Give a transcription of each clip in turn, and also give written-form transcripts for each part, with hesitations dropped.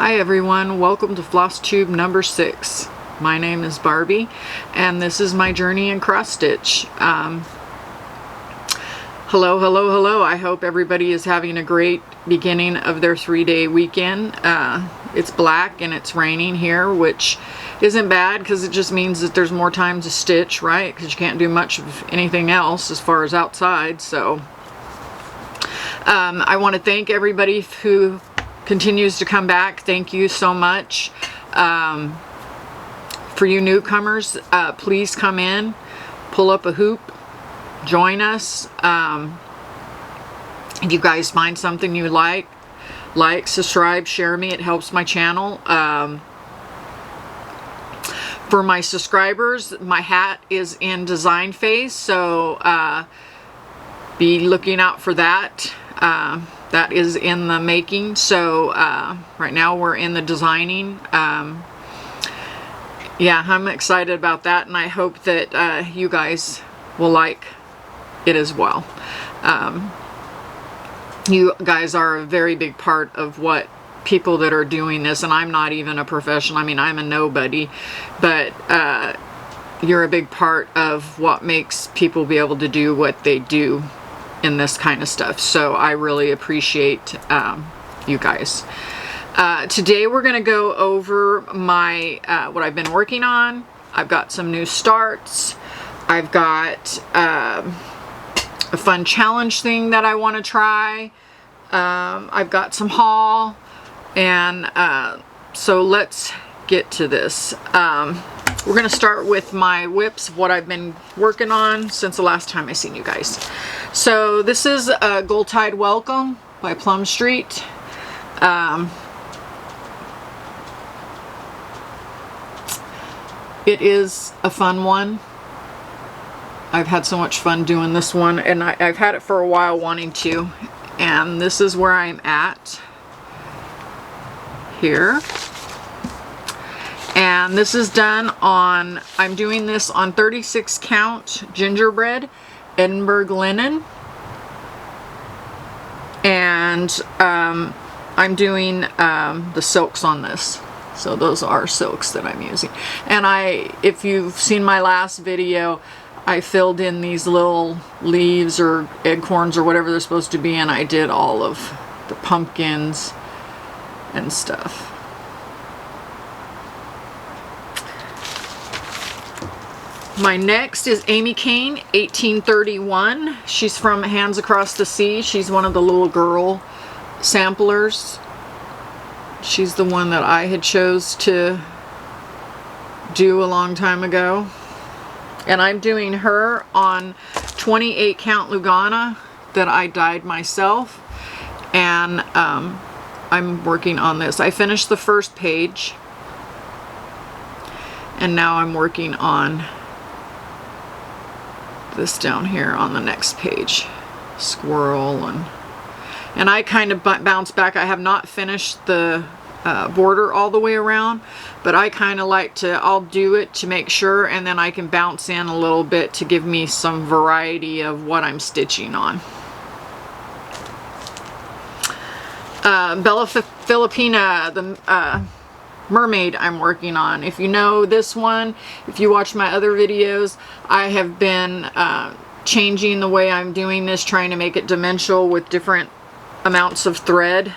Hi everyone, welcome to Flosstube number 6. My name is Barbie and this is my journey in cross stitch. Hello. I hope everybody is having a great beginning of their 3-day weekend. It's black and it's raining here, which isn't bad because it just means that there's more time to stitch, right? Because you can't do much of anything else as far as outside. So I want to thank everybody who continues to come back. Thank you so much. For you newcomers, please come in, pull up a hoop, join us. If you guys find something you like, subscribe, share me. It helps my channel. For my subscribers, my hat is in design phase, so be looking out for that. That is in the making. So right now we're in the designing. Yeah, I'm excited about that, and I hope that you guys will like it as well. You guys are a very big part of what people that are doing this, and I'm not even a professional. I mean, I'm a nobody, but you're a big part of what makes people be able to do what they do in this kind of stuff. So I really appreciate you guys. Today we're going to go over my what I've been working on. I've got some new starts. I've got a fun challenge thing that I want to try. I've got some haul, and so let's get to this. We're going to start with my WIPs, what I've been working on since the last time I seen you guys. So this is Gold Tide Welcome by Plum Street. It is a fun one. I've had so much fun doing this one, and I've had it for a while wanting to, and this is where I'm at here. And this is done on, I'm doing this on 36 count gingerbread Edinburgh linen, and I'm doing the silks on this. So those are silks that I'm using. And if you've seen my last video, I filled in these little leaves or acorns or whatever they're supposed to be, and I did all of the pumpkins and stuff. My next is Amy Kane, 1831. She's from Hands Across the Sea. She's one of the little girl samplers. She's the one that I had chose to do a long time ago. And I'm doing her on 28 count Lugana that I dyed myself. And I'm working on this. I finished the first page, and now I'm working on this down here on the next page. Squirrel, and I kind of bounce back. I have not finished the border all the way around, but I kind of like to, I'll do it to make sure, and then I can bounce in a little bit to give me some variety of what I'm stitching on. Bella Filipina, the mermaid I'm working on. If you know this one, if you watch my other videos, I have been changing the way I'm doing this, trying to make it dimensional with different amounts of thread.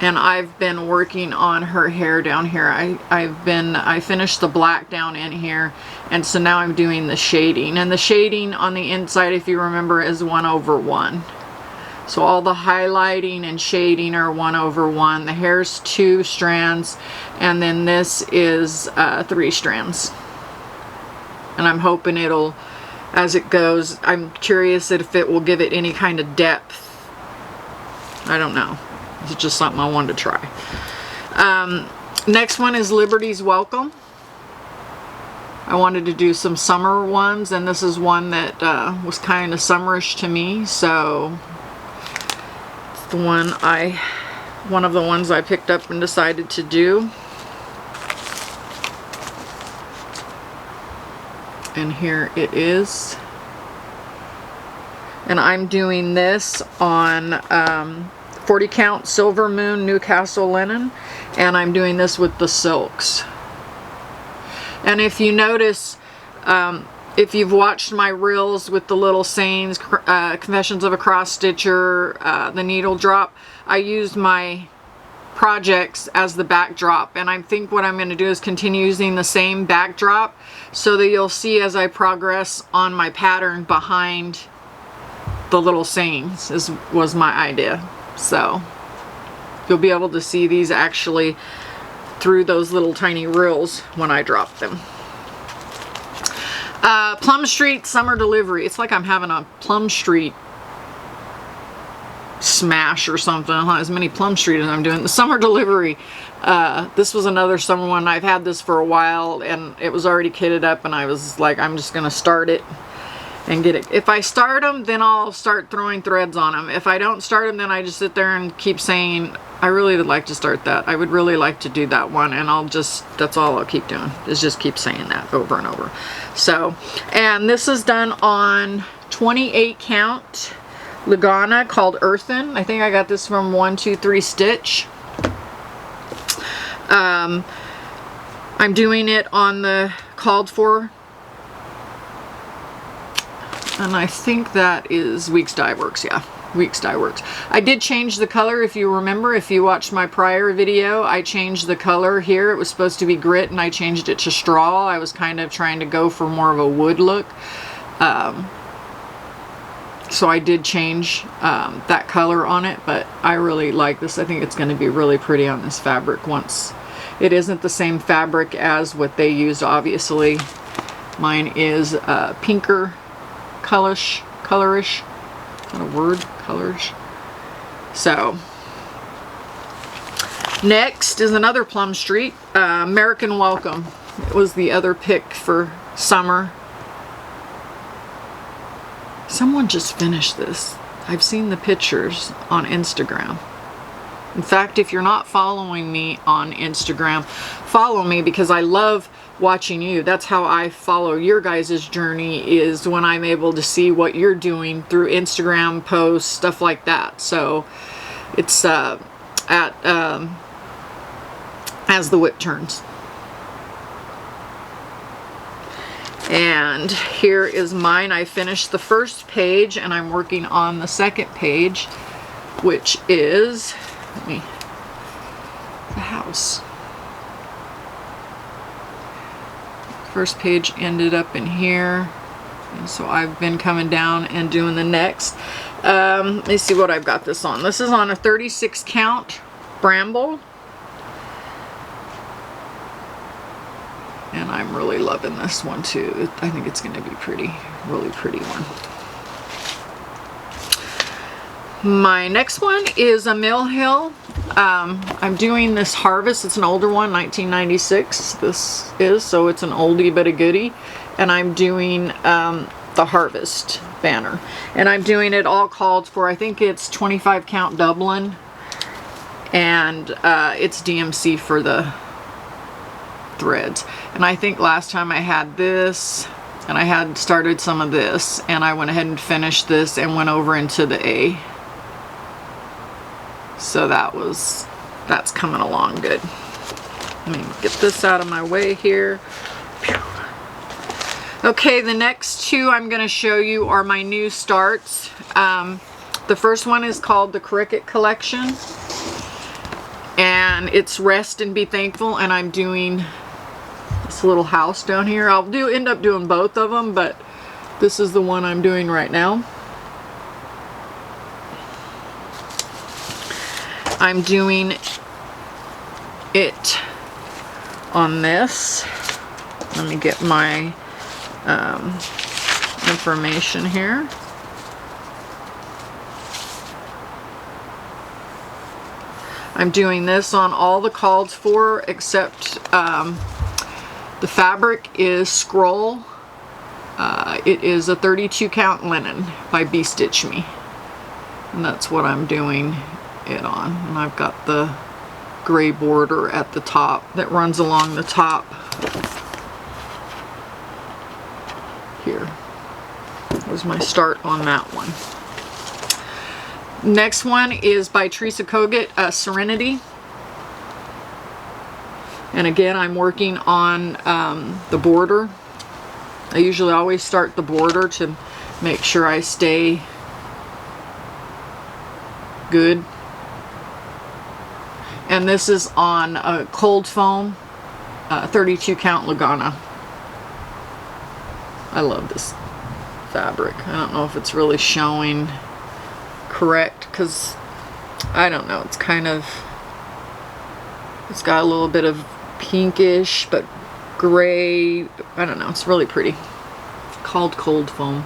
And I've been working on her hair down here. I finished the black down in here, and so now I'm doing the shading. And the shading on the inside, if you remember, is 1/1. So all the highlighting and shading are 1/1. The hair's 2 strands, and then this is 3 strands. And I'm hoping it'll, as it goes, I'm curious if it will give it any kind of depth. I don't know. It's just something I wanted to try. Next one is Liberty's Welcome. I wanted to do some summer ones, and this is one that was kind of summerish to me, so it's the one of the ones I picked up and decided to do. And here it is. And I'm doing this on 40 count Silver Moon Newcastle linen, and I'm doing this with the silks. And if you notice, if you've watched my reels with the little sayings, Confessions of a Cross Stitcher, the needle drop, I used my projects as the backdrop, and I think what I'm going to do is continue using the same backdrop so that you'll see as I progress on my pattern behind the little sayings was my idea. So you'll be able to see these actually through those little tiny reels when I drop them. Plum Street Summer Delivery. It's like I'm having a Plum Street smash or something. As many Plum Street as I'm doing. The Summer Delivery. This was another summer one. I've had this for a while and it was already kitted up, and I was like, I'm just going to start it and get it. If I start them, then I'll start throwing threads on them. If I don't start them, then I just sit there and keep saying, I really would like to start that. I would really like to do that one. And that's all I'll keep doing, is just keep saying that over and over. So, and this is done on 28 count Lugana called Earthen. I think I got this from 123 Stitch. I'm doing it on the called for, and I think that is Weeks Dye Works. Yeah, Weeks Dye Works. I did change the color. If you remember, if you watched my prior video, I changed the color here. It was supposed to be grit and I changed it to straw. I was kind of trying to go for more of a wood look. So I did change that color on it, but I really like this. I think it's going to be really pretty on this fabric once. It isn't the same fabric as what they used, obviously. Mine is pinker colorish. Is that a word? Colorish. So, next is another Plum Street. American Welcome. It was the other pick for summer. Someone just finished this. I've seen the pictures on Instagram. In fact, if you're not following me on Instagram, follow me, because I love watching you. That's how I follow your guys' journey, is when I'm able to see what you're doing through Instagram posts, stuff like that. So it's at Asthewipturns. And here is mine. I finished the first page and I'm working on the second page, which is the house. First page ended up in here, and so I've been coming down and doing the next. Let me see what I've got this on. This is on a 36 count Bramble. And I'm really loving this one too. I think it's going to be pretty, really pretty one. My next one is a Mill Hill. I'm doing this Harvest. It's an older one, 1996. This is, so it's an oldie but a goodie. And I'm doing the Harvest banner. And I'm doing it all called for. I think it's 25 count Dublin. And it's DMC for the threads. And I think last time I had this, and I had started some of this, and I went ahead and finished this and went over into the A. So that's coming along good. Let me get this out of my way here. Okay, the next two I'm going to show you are my new starts. The first one is called the Cricklet Collection, and it's Rest and Be Thankful, and I'm doing this little house down here. I'll end up doing both of them, but this is the one I'm doing right now. I'm doing it on this. Let me get my information here. I'm doing this on all the called for except the fabric is Scroll. It is a 32 count linen by Be Stitch Me, and that's what I'm doing it on. And I've got the gray border at the top that runs along the top here. That was my start on that one. Next one is by Teresa Kogut, Serenity. And again, I'm working on the border. I usually always start the border to make sure I stay good. And this is on a cold foam 32 count Lagana. I love this fabric. I don't know if it's really showing correct because I don't know, it's kind of, it's got a little bit of pinkish but gray. I don't know, it's really pretty. Called cold foam.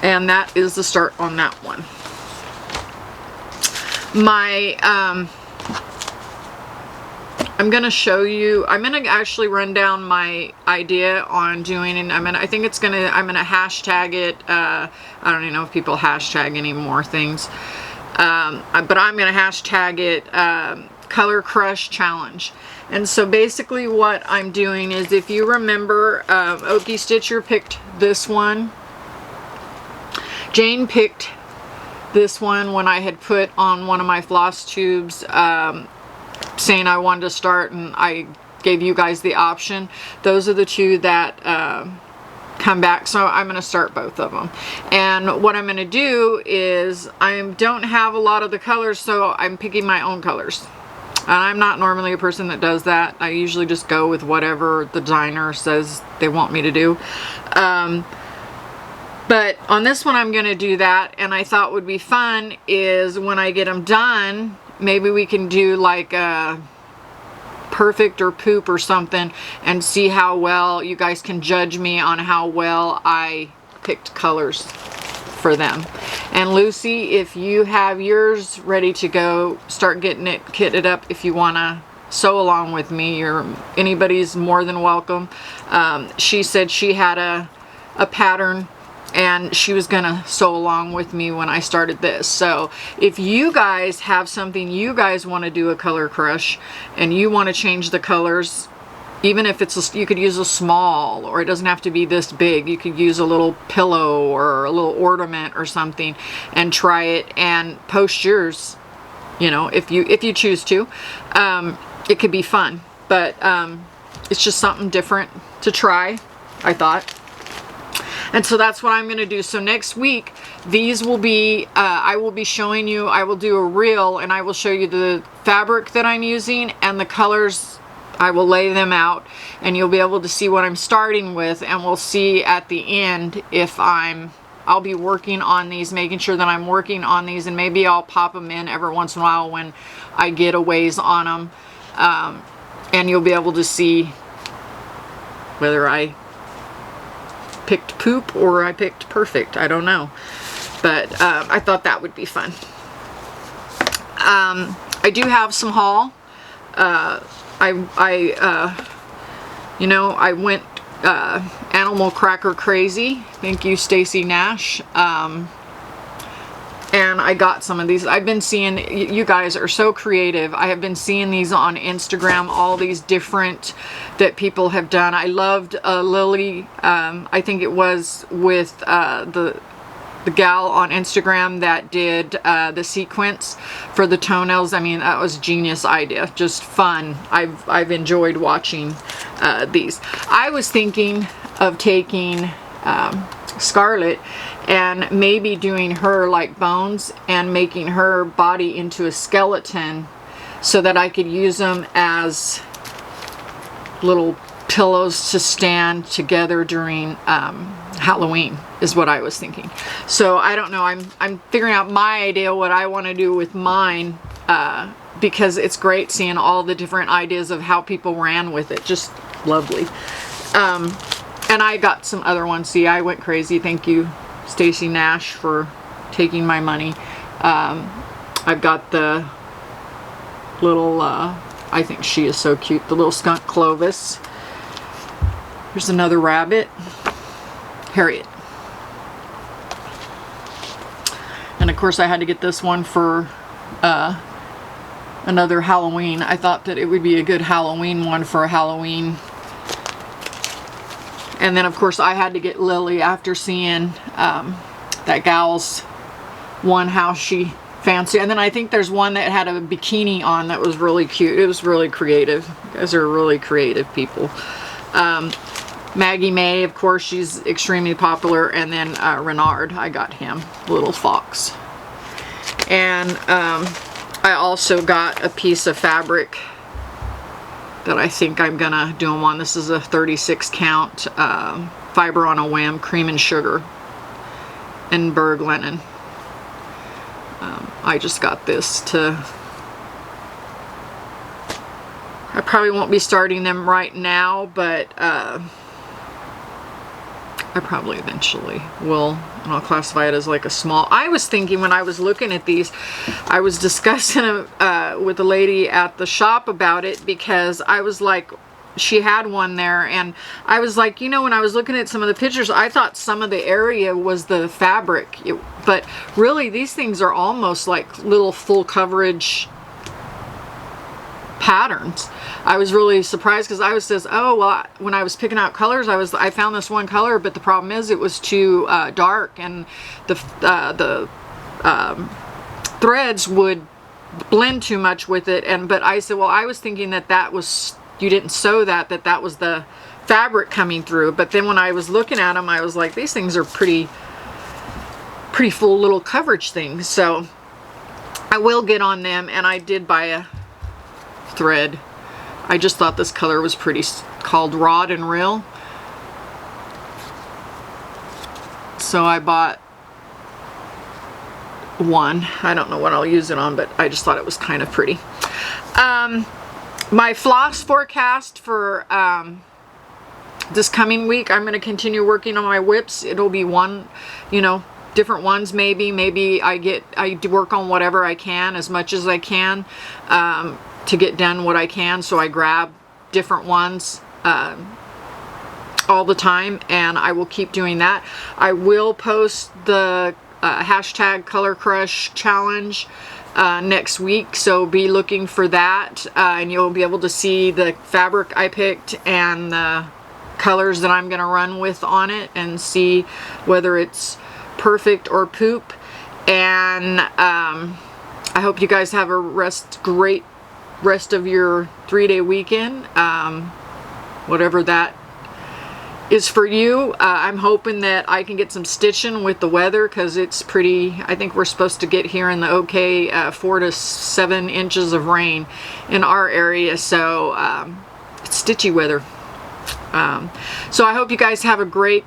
And that is the start on that one. My I'm gonna show you, I'm gonna actually run down my idea on doing, and I think it's gonna, I'm gonna hashtag it. I don't even know if people hashtag any more things, but I'm gonna hashtag it Color Crush Challenge. And so basically what I'm doing is, if you remember, Okie Stitcher picked this one. Jane picked this one when I had put on one of my floss tubes, saying I wanted to start, and I gave you guys the option. Those are the two that come back, so I'm going to start both of them. And what I'm going to do is, I don't have a lot of the colors, so I'm picking my own colors. And I'm not normally a person that does that. I usually just go with whatever the designer says they want me to do. But on this one I'm going to do that, and I thought would be fun is when I get them done, maybe we can do like a perfect or poop or something and see how well you guys can judge me on how well I picked colors for them. And Lucy, if you have yours ready to go, start getting it kitted up. If you want to sew along with me, anybody's more than welcome. She said she had a pattern and she was gonna sew along with me when I started this. So if you guys have something you guys want to do a color crush and you want to change the colors, even if it's you could use a small, or it doesn't have to be this big, you could use a little pillow or a little ornament or something and try it and post yours, you know, if you choose to. It could be fun, but it's just something different to try, I thought. And so that's what I'm going to do. So next week, these will be, I will be showing you, I will do a reel and I will show you the fabric that I'm using and the colors. I will lay them out and you'll be able to see what I'm starting with, and we'll see at the end if I'll be working on these, making sure that I'm working on these, and maybe I'll pop them in every once in a while when I get a ways on them. And you'll be able to see whether I picked poop or I picked perfect. I don't know, but I thought that would be fun. I do have some haul. You know, I went animal cracker crazy. Thank you, Stacy Nash. And I got some of these. I've been seeing, you guys are so creative. I have been seeing these on Instagram, all these different that people have done. I loved Lily, I think it was with the gal on Instagram that did the sequence for the toenails. I mean, that was a genius idea, just fun. I've enjoyed watching these. I was thinking of taking Scarlet and maybe doing her like bones and making her body into a skeleton so that I could use them as little pillows to stand together during Halloween is what I was thinking. So I don't know, I'm figuring out my idea what I want to do with mine, because it's great seeing all the different ideas of how people ran with it. Just lovely. And I got some other ones. See, I went crazy. Thank you, Stacy Nash, for taking my money. I've got the little, I think she is so cute, the little skunk Clovis. Here's another rabbit, Harriet. And of course I had to get this one for another Halloween. I thought that it would be a good Halloween one for a Halloween. And then of course I had to get Lily after seeing that gal's one, how she fancy. And then I think there's one that had a bikini on that was really cute. It was really creative. You guys are really creative people. Maggie May, of course, she's extremely popular. And then Renard, I got him, little fox. And I also got a piece of fabric that I think I'm gonna do them on. This is a 36 count fiber on a whim, cream and sugar, and Berg linen. I just got this to, I probably won't be starting them right now, but I probably eventually will, and I'll classify it as like a small. I was thinking when I was looking at these, I was discussing with a lady at the shop about it, because I was like, she had one there, and I was like, you know, when I was looking at some of the pictures, I thought some of the area was the fabric, but really these things are almost like little full coverage patterns. I was really surprised, because I was says, oh well, when I was picking out colors, I found this one color, but the problem is it was too dark, and the threads would blend too much with it. And but I said, well, I was thinking that was, you didn't sew that was the fabric coming through. But then when I was looking at them, I was like, these things are pretty full little coverage things. So I will get on them, and I did buy a thread. I just thought this color was pretty, called Rod and Reel. So I bought one. I don't know what I'll use it on, but I just thought it was kind of pretty. My floss forecast for this coming week, I'm going to continue working on my WIPs. It'll be one, you know, different ones maybe I work on whatever I can, as much as I can, to get done what I can. So I grab different ones all the time, and I will keep doing that. I will post the hashtag Color Crush challenge next week, so be looking for that, and you'll be able to see the fabric I picked and the colors that I'm going to run with on it, and see whether it's perfect or poop. And I hope you guys have a great rest of your 3-day weekend, whatever that is for you. I'm hoping that I can get some stitching with the weather, because it's pretty, I think we're supposed to get here in the 4 to 7 inches of rain in our area, so it's stitchy weather. So I hope you guys have a great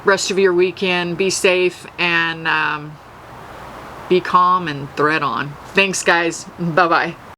rest of your weekend. Be safe, and be calm and thread on. Thanks guys. Bye bye.